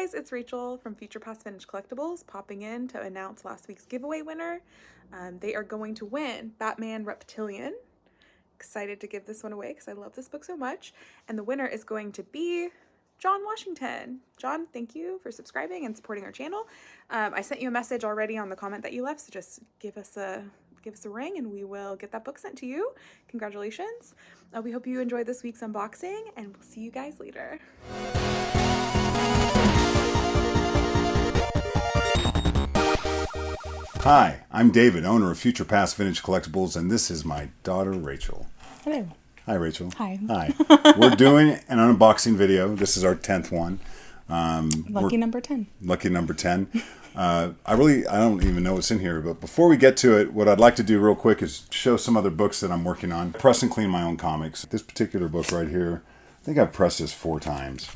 guys, it's Rachel from Futurepast Vintage Collectibles popping in to announce last week's giveaway winner. They are going to win Batman Reptilian. Excited to give this one away because I love this book so much. And the winner is going to be John Washington. John, thank you for subscribing and supporting our channel. I sent you a message already on the comment that you left, so just give us a ring and we will get that book sent to you. Congratulations. We hope you enjoyed this week's unboxing and we'll see you guys later. Hi, I'm David, owner of Futurepast Vintage Collectibles, and this is my daughter, Rachel. Hello. Hi, Rachel. Hi. Hi. We're doing an unboxing video. This is our 10th one. Lucky number 10. Lucky number 10. I don't even know what's in here, but before we get to it, what I'd like to do real quick is show some other books that I'm working on. Press and clean my own comics. This particular book right here, I think I've pressed this 4 times.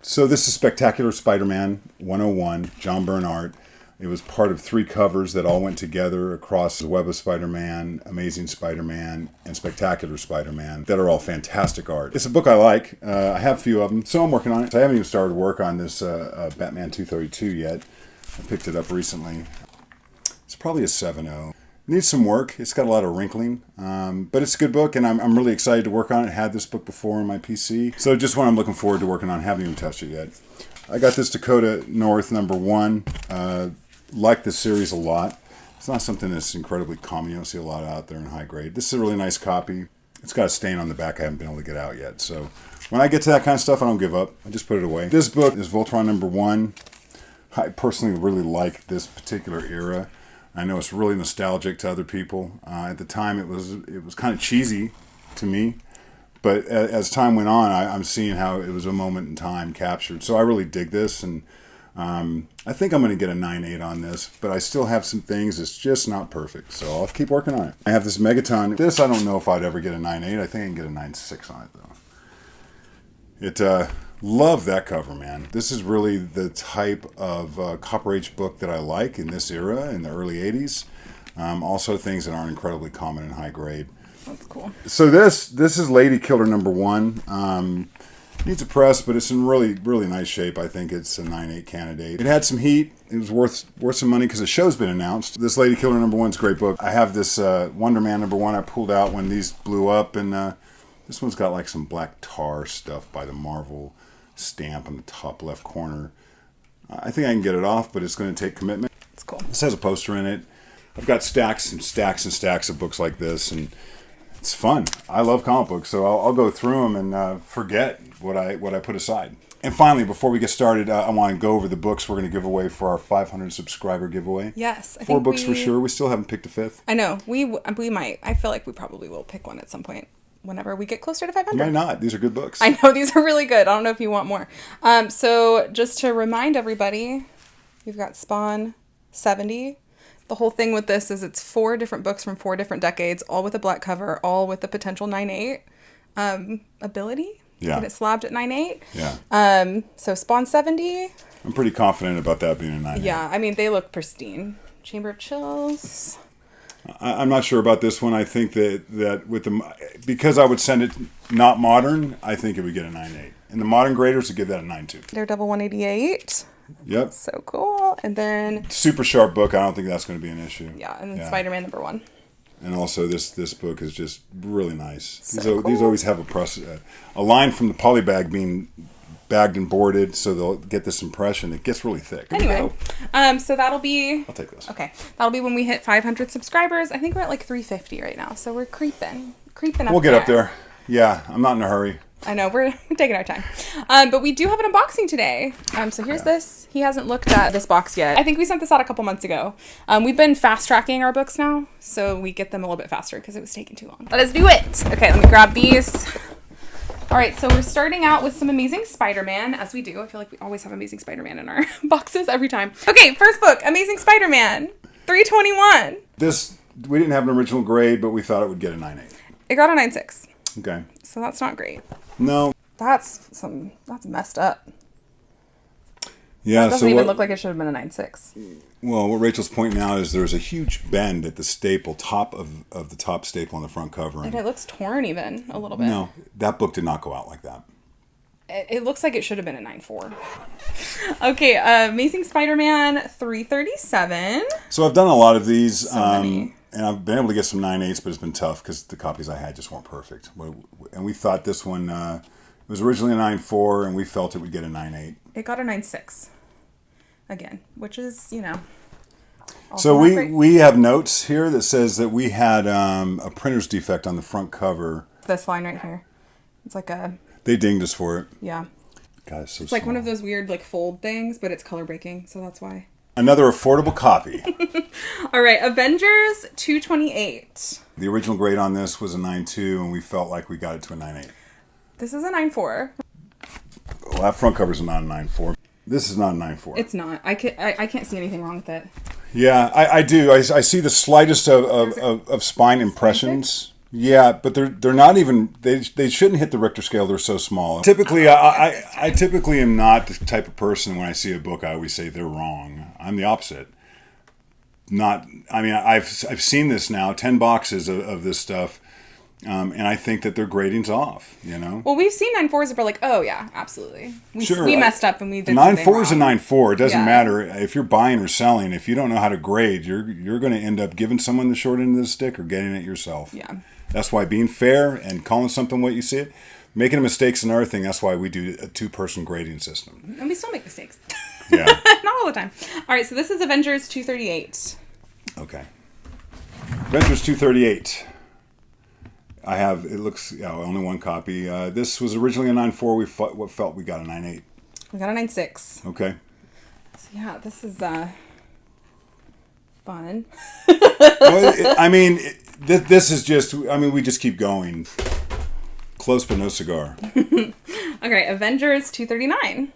So this is Spectacular Spider-Man 101, John Byrne art. It was part of 3 covers that all went together across the Web of Spider-Man, Amazing Spider-Man, and Spectacular Spider-Man that are all fantastic art. It's a book I like. I have a few of them, so I'm working on it. I haven't even started work on this Batman 232 yet. I picked it up recently. It's probably a 7.0. Needs some work. It's got a lot of wrinkling, but it's a good book, and I'm really excited to work on it. I had this book before on my PC, so just one I'm looking forward to working on. Haven't even touched it yet. I got this Dakota North #1. Like this series a lot. It's not something that's incredibly common. You don't see a lot out there in high grade. This is a really nice copy. It's got a stain on the back I haven't been able to get out yet. So when I get to that kind of stuff, I don't give up. I just put it away. This book is Voltron #1. I personally really like this particular era. I know it's really nostalgic to other people. At the time, it was kind of cheesy to me. But as time went on, I'm seeing how it was a moment in time captured. So I really dig this, and I think I'm going to get a 9.8 on this, but I still have some things. It's just not perfect, so I'll keep working on it. I have this Megaton. This, I don't know if I'd ever get a 9.8. I think I can get a 9.6 on it, though. Love that cover, man. This is really the type of Copper Age book that I like in this era, in the early 80s. Also things that aren't incredibly common in high grade. That's cool. So this is Lady Killer #1. Needs a press, but it's in really, really nice shape. I think it's a 9.8 candidate. It had some heat. It was worth some money because the show's been announced. This Lady Killer #1 is a great book. I have this Wonder Man #1 I pulled out when these blew up, and this one's got like some black tar stuff by the Marvel stamp on the top left corner. I think I can get it off, but it's going to take commitment. It's cool. This has a poster in it. I've got stacks and stacks and stacks of books like this, and it's fun. I love comic books, so I'll go through them and forget what I put aside. And finally, before we get started, I want to go over the books we're going to give away for our 500 subscriber giveaway. Yes. 4 books for sure. We still haven't picked a 5th. I know. We might. I feel like we probably will pick one at some point whenever we get closer to 500. Might not. These are good books. I know. These are really good. I don't know if you want more. So just to remind everybody, we've got Spawn 70. The whole thing with this is it's 4 different books from 4 different decades, all with a black cover, all with the potential 9.8 ability. Yeah. Get it slabbed at 9.8. Yeah. So Spawn 70. I'm pretty confident about that being a 9.8. Yeah, I mean, they look pristine. Chamber of Chills. I'm not sure about this one. I think that with because I would send it not modern, I think it would get a 9.8. And the modern graders would give that a 9.2. Daredevil 188. Yep. So cool. And then super sharp book. I don't think that's going to be an issue. yeah, and then Spider-Man #1. And also this book is just really nice. So These always have a line from the polybag being bagged and boarded, so they'll get this impression. It gets really thick. Anyway, so that'll be... I'll take this. Okay. That'll be when we hit 500 subscribers. I think we're at like 350 right now, so we're creeping up there. We'll get up there. Yeah, I'm not in a hurry. I know, we're taking our time. But we do have an unboxing today. So here's this. He hasn't looked at this box yet. I think we sent this out a couple months ago. We've been fast tracking our books now, so we get them a little bit faster because it was taking too long. Let us do it. Okay, let me grab these. All right, so we're starting out with some Amazing Spider-Man, as we do. I feel like we always have Amazing Spider-Man in our boxes every time. Okay, first book, Amazing Spider-Man, 321. This, we didn't have an original grade, but we thought it would get a 9.8. It got a 9.6. Okay. So that's not great. No. That's messed up. Yeah, it doesn't even look like it should have been a 9.6. Well, what Rachel's pointing out is there's a huge bend at the staple, top of the top staple on the front cover. And it looks torn even a little bit. No, that book did not go out like that. It looks like it should have been a 9.4. Okay, Amazing Spider-Man 337. So I've done a lot of these, many. and I've been able to get some 9.8s, but it's been tough because the copies I had just weren't perfect. And we thought this one, it was originally a 9.4, and we felt it would get a 9.8. It got a 9.6. Again, which is, So we have notes here that says that we had a printer's defect on the front cover. This line right here. It's like a... They dinged us for it. Yeah. God, it's so It's like one of those weird fold things, but it's color breaking, so that's why. Another affordable copy. All right, Avengers 228. The original grade on this was a 9.2, and we felt like we got it to a 9.8. This is a 9.4. Well, that front cover's not a 9.4. This is not a 9.4. It's not. I can't see anything wrong with it. Yeah, I do. I see the slightest of spine impressions. Yeah, but they're not even. They shouldn't hit the Richter scale. They're so small. Typically, I typically am not the type of person when I see a book I always say they're wrong. I'm the opposite. I've seen this now, 10 boxes of this stuff, and I think that their grading's off. Well, we've seen 9.4s that we're like, oh yeah, absolutely. We messed up and we did 9.4 is a 9.4. It doesn't Yeah. matter if you're buying or selling. If you don't know how to grade, you're going to end up giving someone the short end of the stick or getting it yourself. Yeah. That's why being fair and calling something what you see it, making a mistake's another thing. That's why we do a 2-person grading system. And we still make mistakes. Yeah. Not all the time. All right, so this is Avengers 238. Okay. Avengers 238. I have, it looks, only one copy. This was originally a 9.4. We felt we got a 9.8. We got a 9.6. Okay. So yeah, this is fun. This is just, we just keep going. Close but no cigar. Okay, Avengers 239.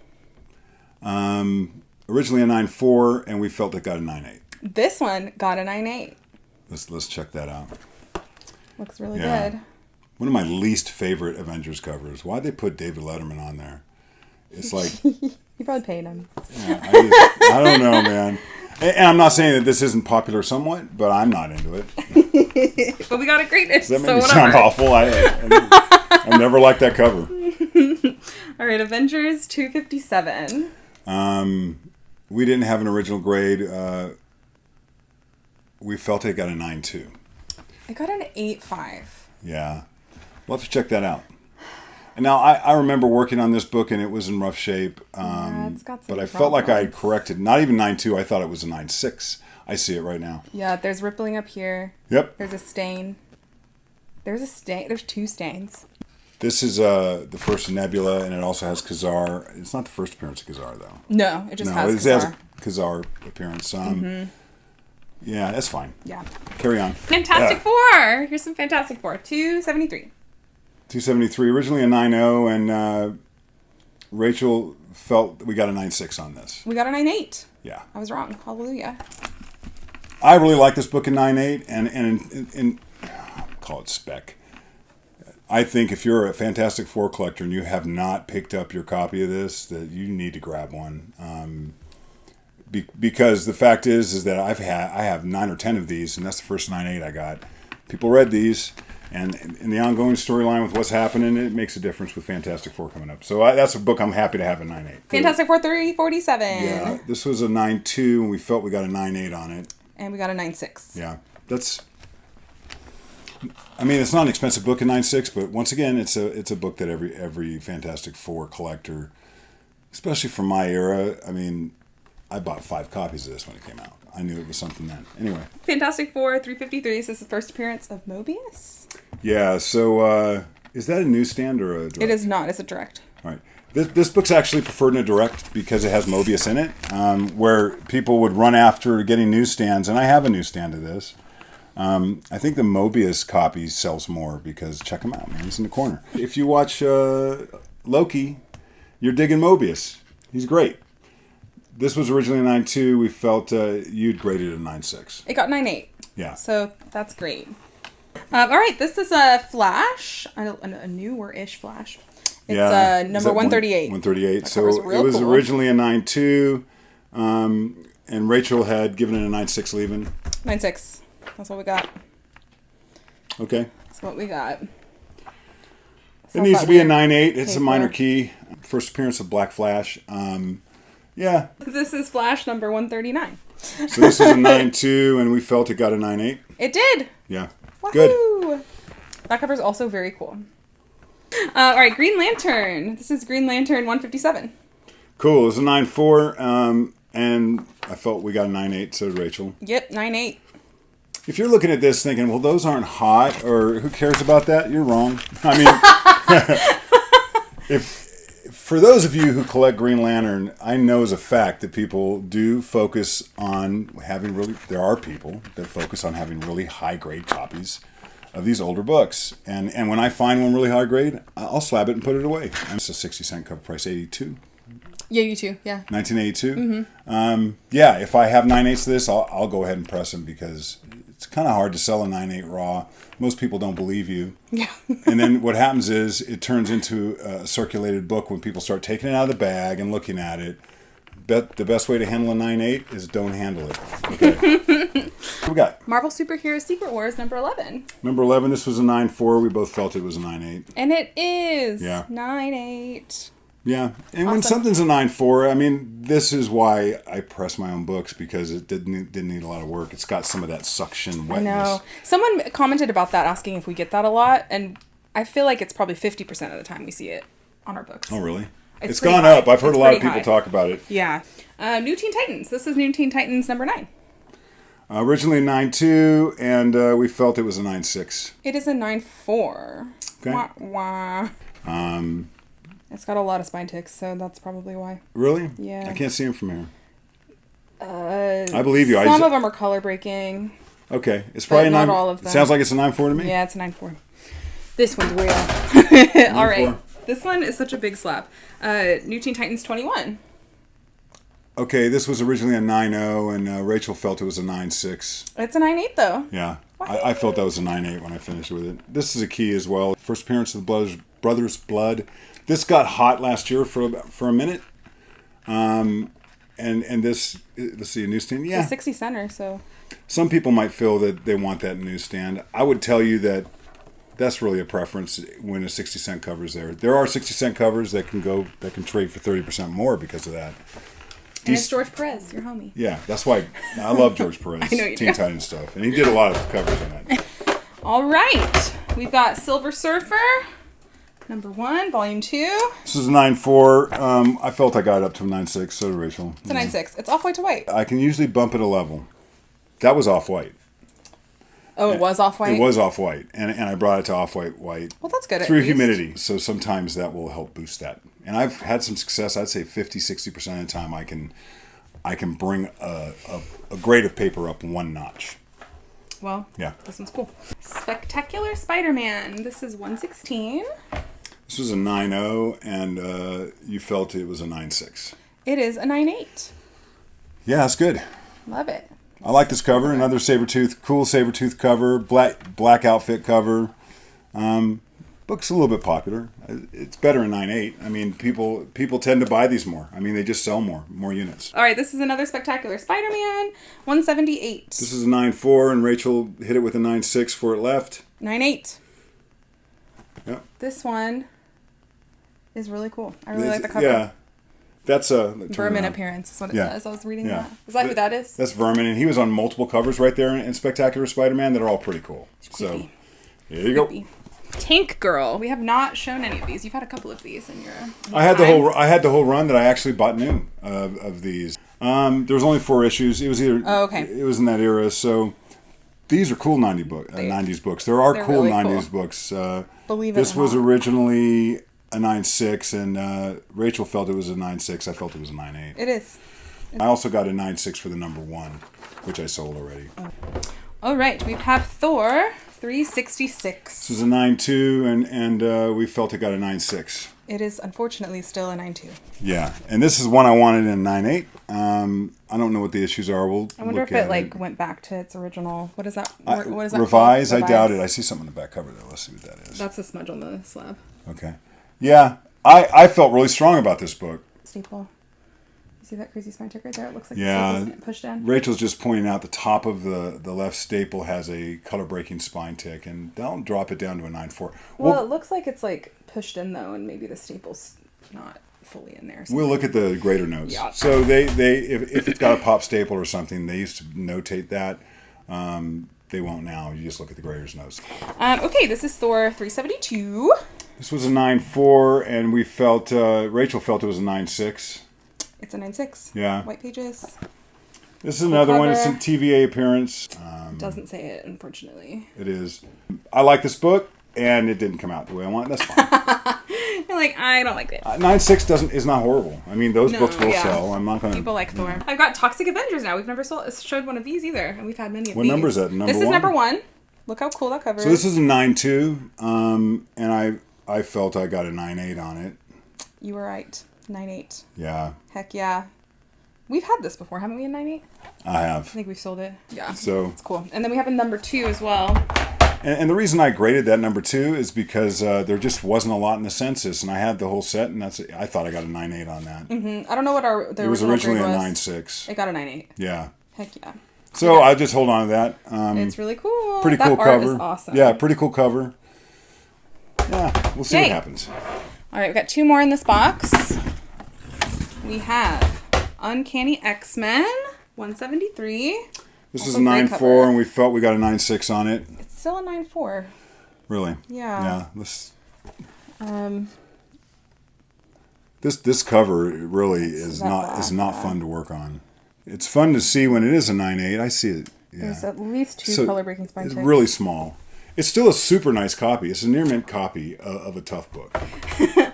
Originally a 9.4, and we felt it got a 9.8. This one got a 9.8. Let's check that out. Looks really good. One of my least favorite Avengers covers. Why'd they put David Letterman on there? It's like... You probably paid him. Yeah, I don't know, man. And I'm not saying that this isn't popular somewhat, but I'm not into it. But we got a greatness. Does that make me sound awful? I never liked that cover. All right, Avengers 257. We didn't have an original grade. We felt it got a 9.2. I got an 8.5. Yeah. We'll have to check that out. And now, I remember working on this book, and it was in rough shape. It's got some but I felt like I had corrected. Not even 9.2. I thought it was a 9.6. I see it right now. Yeah, there's rippling up here. Yep. There's a stain. There's a stain. There's 2 stains. This is the first Nebula, and it also has Khazar. It's not the first appearance of Khazar, though. No, it just has Khazar. It has a Khazar appearance. Yeah, that's fine. Yeah. Carry on. Fantastic Four. Here's some Fantastic Four. 273. 273. Originally a 9.0, and Rachel felt we got a 9.6 on this. We got a 9.8. Yeah. I was wrong. Hallelujah. I really like this book in 9.8, and call it spec. I think if you're a Fantastic Four collector and you have not picked up your copy of this, that you need to grab one. Because the fact is that I have 9 or 10 of these, and that's the first 9.8 I got. People read these, and in the ongoing storyline with what's happening, it makes a difference with Fantastic Four coming up. So that's a book I'm happy to have a 9.8. Fantastic Four 347. Yeah, this was a 9.2, and we felt we got a 9.8 on it. And we got a 9.6. Yeah, that's... it's not an expensive book in 9.6, but once again, it's a book that every Fantastic Four collector, especially from my era, I bought 5 copies of this when it came out. I knew it was something then. Anyway. Fantastic Four 353. This is the first appearance of Mobius. Yeah, so is that a newsstand or a direct? It is not. It's a direct. All right. This book's actually preferred in a direct because it has Mobius in it, where people would run after getting newsstands, and I have a newsstand of this. I think the Mobius copy sells more because check him out, man. He's in the corner. If you watch Loki, you're digging Mobius. He's great. This was originally a 9.2. We felt you'd graded a 9.6. It got 9.8. Yeah. So that's great. All right, this is a Flash, a newer-ish Flash. It's number 138. 138. So it was originally a 9.2, and Rachel had given it a 9.6 leaving. 9.6. That's what we got. Okay. That's what we got. It needs to be a 9.8. It's a minor key. First appearance of Black Flash. Yeah. This is Flash number 139. So this is a 9.2, and we felt it got a 9.8. It did. Yeah. Woohoo! Good. That cover is also very cool. All right, Green Lantern. This is Green Lantern 157. Cool. It was a 9.4, and I felt we got a 9.8, so did Rachel. Yep, 9.8. If you're looking at this thinking, well, those aren't hot, or who cares about that, you're wrong. I mean, for those of you who collect Green Lantern, I know as a fact that people do focus on having there are people that focus on having really high-grade copies of these older books. And when I find one really high-grade, I'll slab it and put it away. It's a 60-cent cover price, 82. Yeah, you too. Yeah. 1982. Mm-hmm. Yeah, if I have 9/8 of this, I'll go ahead and press them because it's kind of hard to sell a 9/8 raw. Most people don't believe you. Yeah. And then what happens is it turns into a circulated book when people start taking it out of the bag and looking at it. The best way to handle a 9/8 is don't handle it. Okay. What we got? Marvel Superhero Secret Wars number 11. Number 11, this was a 9.4. We both felt it was a 9.8. And it is. Yeah. 9.8. Yeah, and when something's a 9.4, I mean, this is why I press my own books, because it didn't need a lot of work. It's got some of that suction wetness. I know. Someone commented about that, asking if we get that a lot, and I feel like it's probably 50% of the time we see it on our books. Oh, really? It's pretty gone high. up. I've heard It's a lot of pretty people high. talk about it. Yeah. New Teen Titans. This is New Teen Titans number 9. Originally a 9.2, and we felt it was a 9.6. It is a 9.4. Okay. Wah, wah. It's got a lot of spine ticks, so that's probably why. Really? Yeah. I can't see them from here. I believe you. Some of them are color breaking. Okay. It's probably not 9. all of them. Sounds like it's a 9.4 to me. Yeah, it's a 9.4. This one's way off. All right. This one is such a big slap. New Teen Titans 21. Okay, this was originally a 9.0, and Rachel felt it was a 9.6. It's a 9.8 though. Yeah. I felt that was a 9.8 when I finished with it. This is a key as well. First appearance of the Brothers Blood. This got hot last year for a minute. And this, let's see, a newsstand. Yeah. It's a 60 center, so. Some people might feel that they want that newsstand. I would tell you that that's really a preference when a 60-cent cover is there. There are 60-cent covers that can trade for 30% more because of that. And it's George Perez, your homie. Yeah, that's why I love George Perez. I know you Teen do. Titans stuff. And he did a lot of covers on that. All right. We've got Silver Surfer, number 1, volume 2. This is a 9.4. I felt I got it up to a 9.6, so did Rachel. It's a 9.6. It's off-white to white. I can usually bump it a level. That was off-white. Oh, it was off-white? It was off-white, and I brought it to off-white white. Well, that's good. Through at least. humidity, so sometimes that will help boost that. And I've had some success. I'd say 50-60% of the time I can bring a grade of paper up one notch. Well, yeah, this one's cool. Spectacular Spider-Man. This is 116. This was a 9.0, and you felt it was a 9.6. It is a 9.8. Yeah, that's good. Love it. I like this cover. Another cool Sabretooth cover, black outfit cover. Book's a little bit popular. It's better in 9.8. I mean, people tend to buy these more. I mean, they just sell more units. All right, this is another Spectacular Spider-Man, 178. This is a 9.4, and Rachel hit it with a 9.6 for it left. 9.8. Yep. This one is really cool. I really like the cover. Yeah. That's a Vermin appearance is what it says. I was reading that. Is that who that is? That's Vermin, and he was on multiple covers right there in Spectacular Spider-Man that are all pretty cool. Creepy. So, there you go. Tank Girl. We have not shown any of these. You've had a couple of these in your. I had the whole run that I actually bought new of these. There was only 4 issues. It was either. Oh, okay. It was in that era, so these are cool 90s books. There are cool really 90s cool. books. Believe it This or was not. originally a 9.6, and Rachel felt it was a 9.6. I felt it was a 9.8. It is. I also got a 9.6 for the number 1, which I sold already. All right, we have Thor 366. This is a 9.2, and we felt it got a 9.6. It is unfortunately still a 9.2. Yeah, and this is one I wanted in 9.8. I don't know what the issues are. I wonder if it went back to its original. What is that? What is that? Revise? called? I doubt it. I see something in the back cover there. Let's see what that is. That's a smudge on the slab. Okay. Yeah, I felt really strong about this book. Staple. You see that crazy spine tick right there? It looks like Yeah. the staple's pushed in. Rachel's just pointing out the top of the left staple has a color breaking spine tick, and they'll drop it down to a 9.4. Well, it looks like it's like pushed in though, and maybe the staple's not fully in there. We'll look at the grader notes. Yeah. So if it's got a pop staple or something, they used to notate that. They won't now. You just look at the grader's notes. Okay, this is Thor 372. This was a 9.4, and we felt Rachel felt it was a 9.6. It's a 9.6. Yeah. White pages. This is another one. cover. It's a TVA appearance. Doesn't say it, unfortunately. It is. I like this book, and it didn't come out the way I want. That's fine. You're like, I don't like it. 9.6 is not horrible. I mean, those books will sell. I'm not going to. People like Thor. I've got Toxic Avengers now. We've never showed one of these either, and we've had many of these. What number is that? Number this is one? number 1. Look how cool that cover is. So this is a 9.2, and I felt I got a 9.8 on it. You were right. 9.8. Yeah. Heck yeah. We've had this before, haven't we, in 9.8? I have. I think we've sold it. Yeah. So it's cool. And then we have a number 2 as well. And the reason I graded that number 2 is because there just wasn't a lot in the census, and I had the whole set, and I thought I got a 9.8 on that. Mm-hmm. I don't know what the It was originally a grade 9.6. It got a 9.8. Yeah. Heck yeah. So I just hold on to that. It's really cool. Pretty that cool art cover. Is awesome. Yeah, pretty cool cover. Yeah, we'll see what happens. All right, we've got 2 more in this box. We have Uncanny X-Men 173. This is a 9.4, and we felt we got a 9.6 on it. It's still a 9.4. Really? Yeah. Yeah. This cover really is not fun to work on. It's fun to see when it is a 9.8. I see it. Yeah. There's at least 2 color breaking spine It's checks. really small. It's still a super nice copy. It's a near mint copy of a tough book.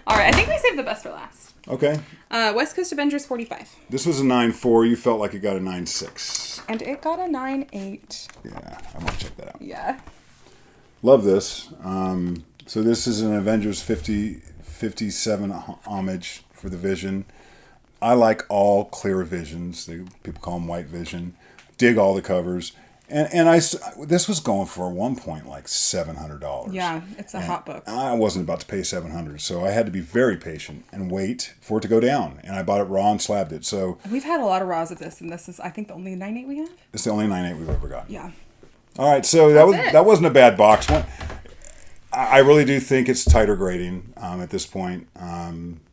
All right, I think we saved the best for last. Okay. West Coast Avengers 45. This was a 9.4. You felt like it got a 9.6. And it got a 9.8. Yeah, I want to check that out. Yeah. Love this. So this is an Avengers 57 homage for the Vision. I like all clear visions. People call them white vision. Dig all the covers. And this was going for at one point like $700. Yeah, it's a hot book. I wasn't about to pay $700, so I had to be very patient and wait for it to go down. And I bought it raw and slabbed it. So We've had a lot of raws of this, and this is, I think, the only 9.8 we have. it's the only 9.8 we've ever got. Yeah. All right, so that wasn't a bad box. I really do think it's tighter grading at this point.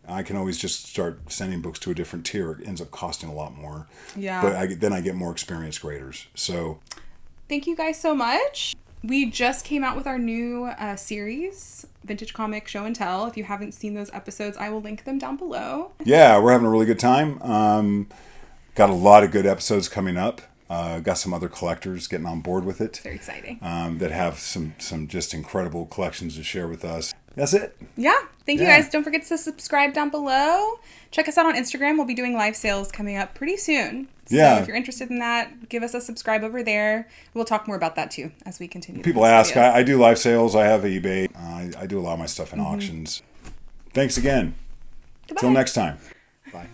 I can always just start sending books to a different tier. It ends up costing a lot more. Yeah. But then I get more experienced graders. So thank you guys so much. We just came out with our new series, Vintage Comic Show and Tell. If you haven't seen those episodes, I will link them down below. yeah, we're having a really good time. Got a lot of good episodes coming up. Got some other collectors getting on board with it. Very exciting. That have some just incredible collections to share with us. That's it. Yeah. Thank you guys. Don't forget to subscribe down below. Check us out on Instagram. We'll be doing live sales coming up pretty soon. So if you're interested in that, give us a subscribe over there. We'll talk more about that too as we continue. People ask. I do live sales. I have eBay. I do a lot of my stuff in auctions. Thanks again. Goodbye. Till next time. Bye.